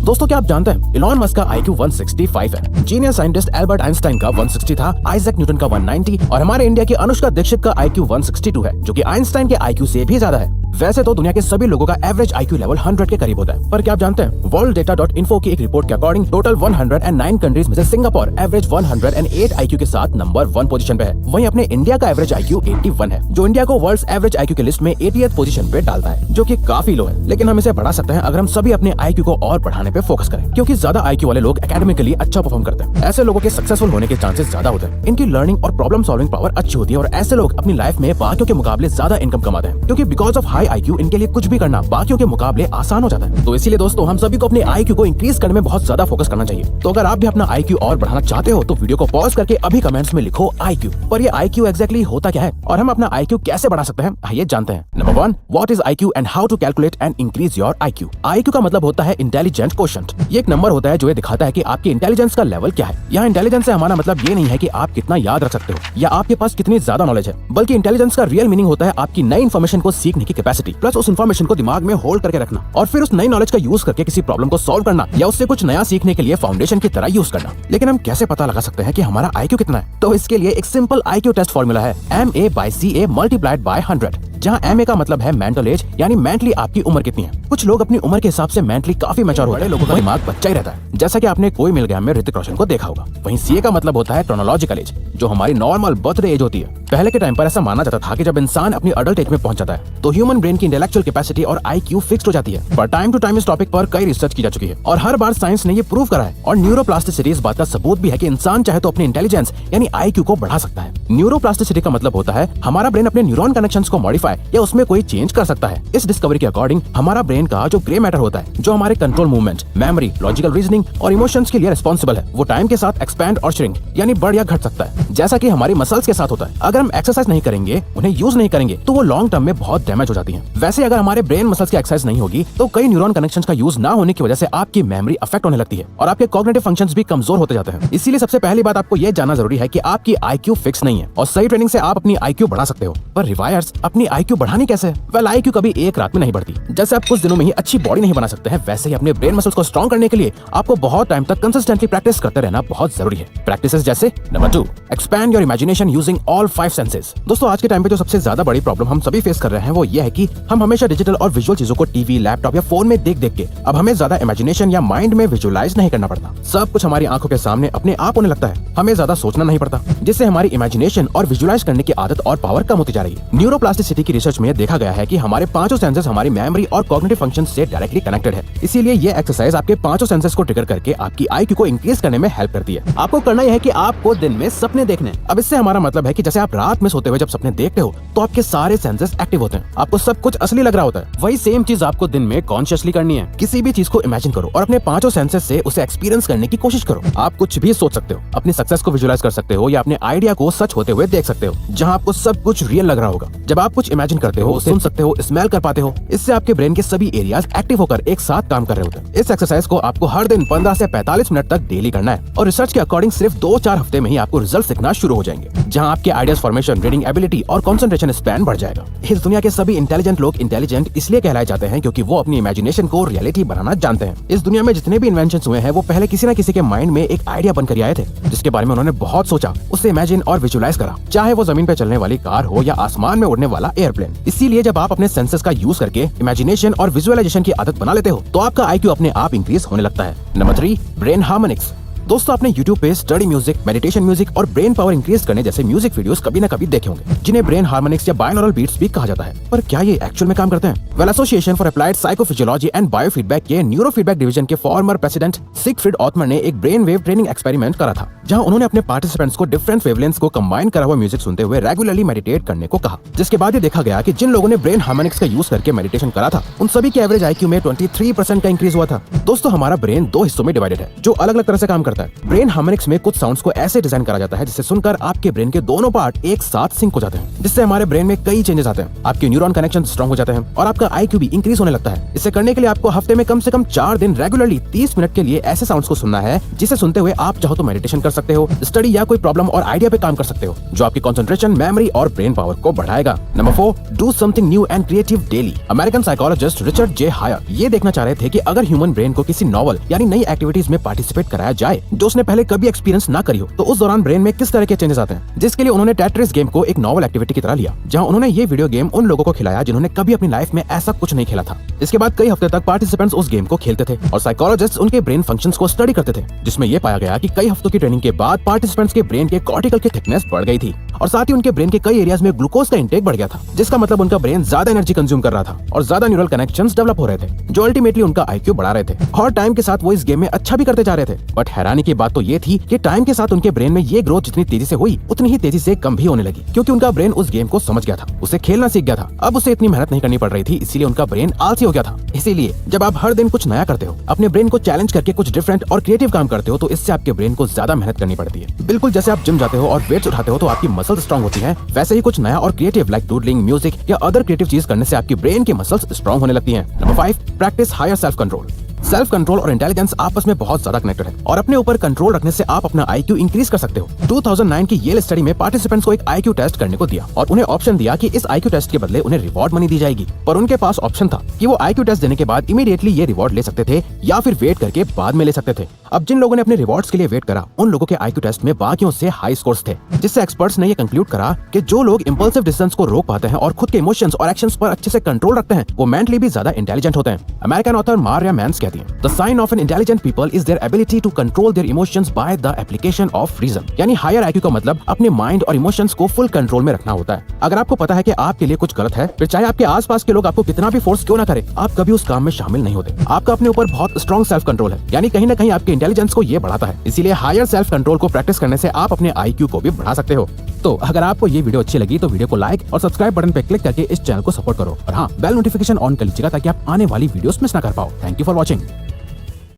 दोस्तों क्या आप जानते हैं इलॉन मस्क का IQ 165 है। जीनियस साइंटिस्ट एल्बर्ट आइंस्टाइन का 160 था, आइजैक न्यूटन का 190 और हमारे इंडिया की अनुष्का दीक्षित का IQ 162 है, जो कि आइंस्टाइन के IQ से भी ज्यादा है। वैसे तो दुनिया के सभी लोगों का एवरेज IQ लेवल 100 के करीब होता है, पर क्या आप जानते हैं worlddata.info की एक रिपोर्ट के अकॉर्डिंग टोटल 109 कंट्रीज में से सिंगापुर एवरेज 108 IQ के साथ नंबर 1 पोजीशन पे है। वहीं अपने इंडिया का एवरेज IQ 81 है, जो इंडिया को वर्ल्ड एवरेज IQ की लिस्ट में 80th पोजीशन पे डालता है, जो कि काफी लो है। लेकिन हम इसे बढ़ा सकते हैं अगर हम सभी अपने IQ को और बढ़ाने पे फोकस करें, क्योंकि ज्यादा IQ वाले लोग एकेडमिकली अच्छा परफॉर्म करते हैं। ऐसे लोगों के सक्सेसफुल होने के चांसेस ज्यादा होते हैं। इनकी लर्निंग और प्रॉब्लम सॉल्विंग पावर अच्छी होती है और ऐसे लोग अपनी लाइफ में बाकियों के मुकाबले ज्यादा इनकम कमाते हैं, क्योंकि बिकॉज ऑफ हाई IQ इनके लिए कुछ भी करना बाकियों के मुकाबले आसान हो जाता है। तो इसीलिए दोस्तों हम सभी को अपने IQ को इंक्रीज करने में बहुत ज्यादा फोकस करना चाहिए। तो अगर आप भी अपना IQ और बढ़ाना चाहते हो तो वीडियो को पॉज करके अभी कमेंट्स में लिखो IQ। पर ये IQ एग्जैक्टली होता क्या है और हम अपना IQ कैसे बढ़ा सकते हैं, आइए जानते हैं। Number 1, what is IQ and how to calculate and increase your IQ। IQ का मतलब होता है इंटेलिजेंट कोशेंट। ये एक नंबर होता है जो ये दिखाता है कि आपकी इंटेलिजेंस का लेवल क्या है। यहाँ इंटेलिजेंस से हमारा मतलब ये नहीं है कि आप कितना याद रख सकते हो या आपके पास कितनी ज्यादा नॉलेज है, बल्कि इंटेलिजेंस का रियल मीनिंग होता है आपकी नई इन्फॉर्मेशन को सीखने की कैपेसिटी, प्लस उस इन्फॉर्मेशन को दिमाग में होल्ड करके रखना और फिर उस नई नॉलेज का यूज करके किसी प्रॉब्लम को सॉल्व करना या उससे कुछ नया सीखने के लिए फाउंडेशन की तरह यूज करना। लेकिन हम कैसे पता लगा सकते हैं कि हमारा IQ कितना है? तो इसके लिए एक सिंपल IQ टेस्ट फॉर्मूला है MA/CA मल्टीप्लाइड बाय 100, जहाँ MA का मतलब है मेंटल एज, यानी मेंटली आपकी उम्र कितनी है। कुछ लोग अपनी उम्र के हिसाब से मेंटली काफी मैच्योर होते हैं, लोगों का दिमाग बच्चा ही रहता है, जैसा कि आपने कोई मिल गया में ऋतिक रोशन को देखा होगा। वहीं CA का मतलब होता है क्रोनोलॉजिकल एज, जो हमारी नॉर्मल बर्थडे एज होती है। पहले के टाइम पर ऐसा माना जाता था कि जब इंसान अपनी अडल्ट एज में पहुंच जाता है तो ह्यूमन ब्रेन की इंटेलेक्चुअल कैपेसिटी और IQ फिक्स्ड हो जाती है। पर टाइम टू टाइम इस टॉपिक पर कई रिसर्च की जा चुकी है और हर बार साइंस ने ये प्रूव करा है। और न्यूरोप्लास्टिसिटी इस बात का सबूत भी है कि इंसान चाहे तो अपनी इंटेलिजेंस यानी IQ को बढ़ा सकता है। न्यूरोप्लास्टिसिटी का मतलब होता है हमारा ब्रेन अपने न्यूरॉन कनेक्शंस को मॉडिफाई या उसमें कोई चेंज कर सकता है। इस डिस्कवरी के अकॉर्डिंग हमारा ब्रेन का जो ग्रे मैटर होता है, जो हमारे control movement, memory, logical reasoning और इमोशंस के लिए रिस्पॉन्सिबल है, वो टाइम के साथ एक्सपैंड और श्रिंक यानी बढ़ या घट सकता है, जैसा कि हमारी मसल्स के साथ होता है। अगर हम एक्सरसाइज नहीं करेंगे, उन्हें यूज नहीं करेंगे, तो वो लॉन्ग टर्म में बहुत डैमेज हो जाती है। वैसे अगर हमारे ब्रेन मसल्स की एक्सरसाइज नहीं होगी तो कई न्यूरॉन कनेक्शंस का यूज ना होने की वजह से आपकी मेमोरी अफेक्ट होने लगती है और आपके कॉग्निटिव फंक्शंस भी कमजोर होते जाते हैं। इसीलिए सबसे पहली बात आपको ये जानना जरूरी है कि आपकी IQ फिक्स नहीं है और सही ट्रेनिंग से आप अपनी IQ बढ़ा सकते हो। पर रिवायर्स अपनी IQ बढ़ानी कैसे? वेल, IQ कभी एक रात में नहीं बढ़ती। जैसे आप कुछ दिनों में ही अच्छी बॉडी नहीं बना सकते हैं, वैसे ही अपने ब्रेन मसल्स को स्ट्रॉन्ग करने के लिए आपको बहुत टाइम तक कंसिस्टेंटली प्रैक्टिस करते रहना बहुत जरूरी है। प्रैक्टिसेस जैसे number 2, expand your imagination using all 5 senses. दोस्तों आज के टाइम पे जो सबसे ज्यादा बड़ी प्रॉब्लम हम सभी फेस कर रहे हैं वो ये है कि हम हमेशा डिजिटल और विजुअल चीजों को टीवी, लैपटॉप या फोन में देख के अब हमें ज्यादा इमेजिनेशन या माइंड में विजुअलाइज नहीं करना पड़ता। सब कुछ हमारी आंखों के सामने अपने आप होने लगता है, हमें ज्यादा सोचना नहीं पड़ता, जिससे हमारी इमेजिनेशन और विजुअलाइज करने की आदत और पावर कम होती जा रही है। न्यूरोप्लास्टिसिटी की रिसर्च में देखा गया है कि हमारे 5 सेंसेस हमारी मेमोरी और कॉग्निटिव फंक्शन से डायरेक्टली कनेक्टेड है। इसीलिए ये एक्सरसाइज आपके 5 सेंसेस को ट्रिगर करके आपकी IQ को इंक्रीज करने में हेल्प करती है। आपको करना यह है कि आपको दिन में सपने देखने। अब इससे हमारा मतलब है कि जैसे आप रात में सोते हुए जब सपने देखते हो तो आपके सारे सेंसेस एक्टिव होते हैं, आपको सब कुछ असली लग रहा होता है। वही सेम चीज आपको दिन में कॉन्शियसली करनी है। किसी भी चीज को इमेजिन करो और अपने 5 सेंसेस से उसे एक्सपीरियंस करने की कोशिश करो। आप कुछ भी सोच सकते हो, अपनी सक्सेस को विजुअलाइज कर सकते हो या अपने आइडिया को सच होते हुए देख सकते हो, जहाँ आपको सब कुछ रियल लग रहा होगा। जब आप कुछ इमेजिन करते हो, सुन सकते हो, स्मेल कर पाते हो, इससे आपके ब्रेन के सभी एरियाज एक्टिव होकर एक साथ काम कर रहे होते हैं। इस एक्सरसाइज को आपको हर दिन 15 से 45 मिनट तक डेली करना है और रिसर्च के अकॉर्डिंग सिर्फ 2-4 हफ्ते में ही आपको रिजल्ट दिखना शुरू हो जाएंगे, जहाँ आपके आइडियाज फॉर्मेशन, रीडिंग एबिलिटी और कंसंट्रेशन स्पैन बढ़ जाएगा। इस दुनिया के सभी इंटेलिजेंट लोग इंटेलिजेंट इसलिए कहलाए जाते हैं क्योंकि वो अपनी इमेजिनेशन को रियलिटी बनाना जानते हैं। इस दुनिया में जितने भी इन्वेंशंस हुए हैं वो पहले किसी न किसी के माइंड में एक आइडिया बनकर आए थे, जिसके बारे में उन्होंने बहुत सोचा, उससे इमेजिन और विजुअलाइज करा, चाहे वो जमीन पे चलने वाली कार हो या आसमान में उड़ने वाला एयरप्लेन। इसीलिए जब आप अपने सेंसेस का यूज करके इमेजिनेशन और विजुअलाइजेशन की आदत बना लेते हो तो आपका IQ अपने आप इंक्रीज होने लगता है। Number 3, brain harmonics. दोस्तों आपने YouTube पे स्टडी म्यूजिक, मेडिटेशन म्यूजिक और ब्रेन पावर इंक्रीज करने जैसे म्यूजिक वीडियोस कभी न कभी देखे होंगे, जिन्हें ब्रेन हार्मोनिक्स या बायनोरल बीट्स भी कहा जाता है। पर क्या ये एक्चुअल में काम करते हैं? Well, association for applied psychophysiology and biofeedback के न्यूरोफीडबैक डिवीजन के फॉर्मर प्रेसिडेंट सिगफ्रीड ऑथमर ने एक ब्रेन वेव ट्रेनिंग एक्सपेरिमेंट करा था, जहां उन्होंने अपने पार्टिसिपेंट्स को डिफरेंट वेवलेंथ्स को कंबाइन करा हुआ म्यूजिक सुनते हुए रेगुलरली मेडिटेट करने को कहा। जिसके बाद ये देखा गया कि जिन लोगों ने ब्रेन हार्मोनिक्स का यूज करके मेडिटेशन करा था उन सभी के एवरेज IQ में 23% का इंक्रीज हुआ था। दोस्तों हमारा ब्रेन 2 हिस्सों में डिवाइडेड है जो अलग अलग तरह से काम करते हैं। होता है। ब्रेन हार्मोनिक्स में कुछ साउंड्स को ऐसे डिजाइन करा जाता है जिससे सुनकर आपके ब्रेन के दोनों पार्ट एक साथ सिंक हो जाते हैं, जिससे हमारे ब्रेन में कई चेंजेस आते हैं। आपके न्यूरॉन कनेक्शन स्ट्रॉन्ग हो जाते हैं और आपका IQ भी इंक्रीज होने लगता है। इसे करने के लिए आपको हफ्ते में कम से कम 4 दिन रेगुलरली 30 मिनट के लिए ऐसे साउंड्स को सुनना है जिसे सुनते हुए आप चाहो तो मेडिटेशन कर सकते हो, स्टडी या कोई प्रॉब्लम और आइडिया पे काम कर सकते हो, जो आपकी कंसंट्रेशन, मेमोरी और ब्रेन पावर को बढ़ाएगा। Number 4, do something new and creative daily. American psychologist Richard J Haier ये देखना चाह रहे थे कि अगर ह्यूमन ब्रेन को किसी नॉवल यानी नई एक्टिविटीज में पार्टिसिपेट कराया जाए जो उसने पहले कभी एक्सपीरियंस ना करी हो, तो उस दौरान ब्रेन में किस तरह के चेंजेस आते हैं। जिसके लिए उन्होंने टेट्रिस गेम को एक नॉवल एक्टिविटी की तरह लिया, जहां उन्होंने ये वीडियो गेम उन लोगों को खिलाया जिन्होंने कभी अपनी लाइफ में ऐसा कुछ नहीं खेला था। इसके बाद कई हफ्ते तक पार्टिसिपेंट्स उस गेम को खेलते थे और साइकोलॉजिस्ट उनके ब्रेन फंक्शंस को स्टडी करते थे, जिसमें यह पाया गया कि कई हफ्तों की ट्रेनिंग के बाद पार्टिसिपेंट्स के ब्रेन के कॉर्टिकल की थिकनेस बढ़ गई थी और साथ ही उनके ब्रेन के कई एरियाज में ग्लूकोज का इंटेक बढ़ गया था, जिसका मतलब उनका ब्रेन ज्यादा एनर्जी कंज्यूम कर रहा था और ज्यादा न्यूरल कनेक्शंस डेवलप हो रहे थे, जो अल्टीमेटली उनका IQ बढ़ा रहे थे। और टाइम के साथ वो इस गेम में अच्छा भी करते जा रहे थे। बट हैरानी की बात तो ये थी कि टाइम के साथ उनके ब्रेन में ये ग्रोथ जितनी तेजी से हुई उतनी ही तेजी से कम भी होने लगी, क्योंकि उनका ब्रेन उस गेम को समझ गया था, उसे खेलना सीख गया था। अब उसे इतनी मेहनत नहीं करनी पड़ रही थी, इसीलिए उनका ब्रेन आलसी हो गया था। इसीलिए जब आप हर दिन कुछ नया करते हो, अपने ब्रेन को चैलेंज करके कुछ डिफरेंट और क्रिएटिव काम करते हो, तो इससे आपके ब्रेन को ज्यादा मेहनत करनी पड़ती है। बिल्कुल जैसे आप जिम जाते हो और वेट्स उठाते हो तो आपकी मसल्स स्ट्रॉन्ग होती हैं, वैसे ही कुछ नया और क्रिएटिव लाइक डूडलिंग, म्यूजिक या अदर क्रिएटिव चीज करने से आपकी ब्रेन की मसल्स स्ट्रॉन्ग होने लगती हैं। Number 5, practice higher self control. Self control और इंटेलिजेंस आपस में बहुत ज्यादा कनेक्टेड है और अपने ऊपर कंट्रोल रखने से आप अपना IQ इंक्रीज कर सकते हो। 2009 की येल स्टडी में पार्टिसिपेंट्स को एक IQ टेस्ट करने को दिया और उन्हें ऑप्शन दिया कि इस IQ टेस्ट के बदले उन्हें रिवॉर्ड मनी दी जाएगी, पर उनके पास ऑप्शन था कि वो IQ टेस्ट देने के बाद इमीडिएटली ये रिवॉर्ड ले सकते थे या फिर वेट करके बाद में ले सकते थे। अब जिन लोगों ने अपने रिवॉर्ड्स के लिए वेट करा, उन लोगों के IQ टेस्ट में बाकियों से हाई स्कोर्स थे, जिससे एक्सपर्ट्स ने ये कंक्लूड करा कि जो लोग इंपल्सिव डिसीजंस को रोक पाते हैं और खुद के इमोशंस और एक्शंस पर अच्छे से कंट्रोल रखते हैं, वो मेंटली भी ज्यादा इंटेलिजेंट होते हैं। अमेरिकन ऑथर मारिया मैंस कहती हैं, the sign of an intelligent people is their ability to control their emotions by the application of reason. यानी हायर IQ का मतलब अपने माइंड और इमोशंस को फुल कंट्रोल में रखना होता है। अगर आपको पता है कि आपके लिए कुछ गलत है, फिर चाहे आपके आसपास के लोग आपको कितना भी फोर्स क्यों ना करें, आप कभी उस काम में शामिल नहीं होते। आपका अपने ऊपर बहुत स्ट्रॉन्ग सेल्फ कंट्रोल है, यानी कहीं ना कहीं आपके इंटेलिजेंस को ये बढ़ाता है। इसीलिए हायर सेल्फ कंट्रोल को प्रैक्टिस करने से आप अपने IQ को भी बढ़ा सकते हो। तो अगर आपको ये वीडियो अच्छी लगी तो वीडियो को लाइक और सब्सक्राइब बटन पे क्लिक करके इस चैनल को सपोर्ट करो और हाँ, बेल नोटिफिकेशन ऑन कर लीजिएगा ताकि आप आने वाली वीडियोस मिस ना कर पाओ। Thank you for watching.